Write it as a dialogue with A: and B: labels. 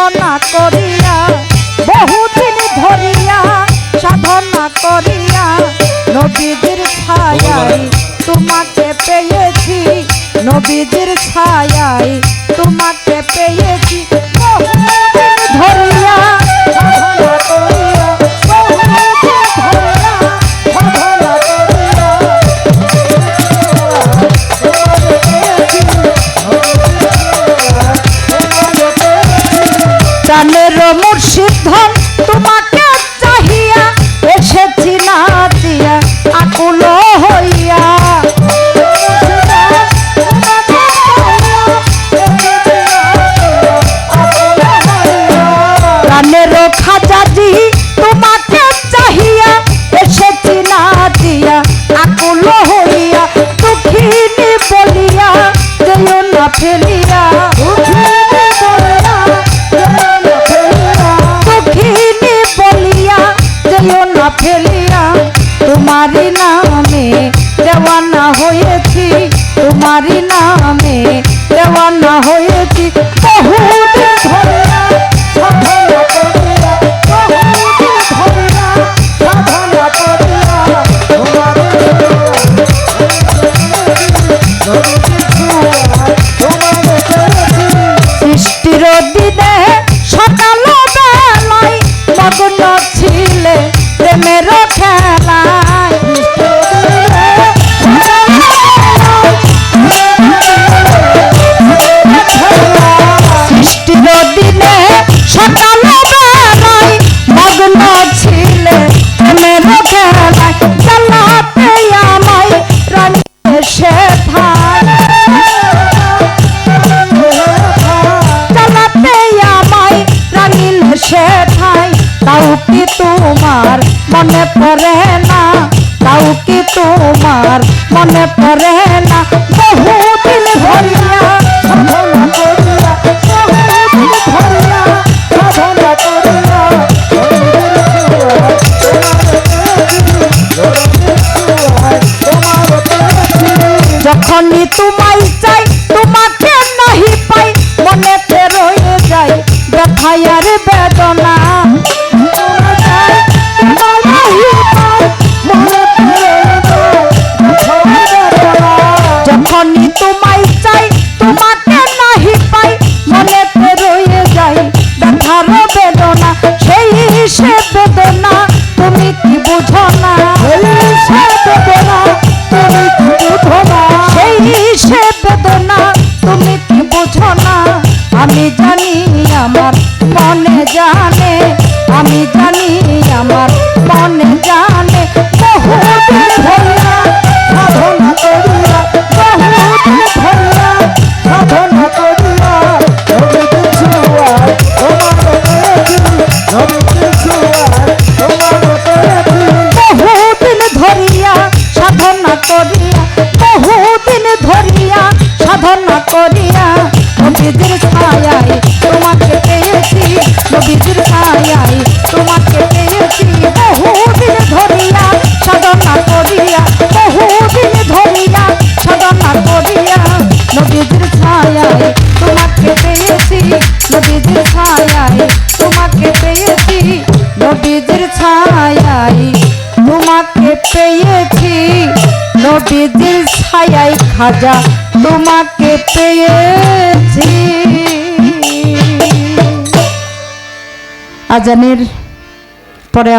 A: সাধনা করিয়া বহুদিন ধরিয়া সাধনা করিয়া নবীজির ছায়ায় তোমাকে পেয়েছি নবীজির ছায়ায় তোমাকে পেয়েছি বহুদিন ধরিয়া সাধনা করিয়া বহুদিন ধরিয়া সাধনা করিয়া প্রাণের মুর্শিদ ধন তোমাকে চাহিয়া এসেছি না দিয়া আকুল হইয়া প্রাণের খাজাজি তোমাকে চাহিয়া এসেছি না দিয়া আকুল হইয়া দুঃখিনী বলিয়া যেও না ফেলিয়া ফেলিয়া তোমারি নামে দেওয়ানা হয়েছি তোমারি নামে দেওয়ানা হয়েছি বহুদিন ধরিয়া সাধনা করিয়া বহুদিন ধরিয়া সাধনা করিয়া সৃষ্টির দিনে সকাল বেলায় মগ্ন ছিলে প্রেমের খেলায় সৃষ্টির দিনে সকাল বেলায় মগ্ন ছিলে প্রেমের খেলায় চালাতে আমায় রানী সে চালাতে আমায় রানী সে ঠাই তাও কি তোমার মনে পড়ে না তাও কি তোমার মনে পড়ে না বহুদিন ধরিয়া সাধনা করিয়া বহুদিন ধরিয়া সাধনা করিয়া যখনই তোমায় চাই তোমাকে নাহি পাই মনেতে রয়ে যায় ব্যথায়ার বেদনা যখনই তোমায় চাই তোমাকে নাহি পাই মনেতে রয়ে যায় ব্যথার বেদনা সেই সে বেদনা তুমি কি বুঝো না সেই সে বেদনা তুমি কি বুঝো না আমি জানি আমার মনে জানে আমি জানি আমার মনে জানে বহুদিন ধরিয়া সাধনা করিয়া বহুদিন ধরিয়া সাধনা করিয়া বহুদিন ধরিয়া সাধনা করিয়া বহুদিন ধরিয়া সাধনা করিয়া নবীজির ছায়ায় তোমাকে পেয়েছি নবীজির ছায়ায় তোমাকে পেয়েছি বহুদিন ধরিয়া সাধনা করিয়া বহুদিন ধরিয়া সাধনা করিয়া নবীজির ছায়ায় তোমাকে পেয়েছি নবীজির ছায়ায় তোমাকে পেয়েছি নবীজির ছায়ায় তোমাকে পেয়েছি নবীজির ছায়ায় খাজা তোমাকে পেয়েছি। আজানের পরে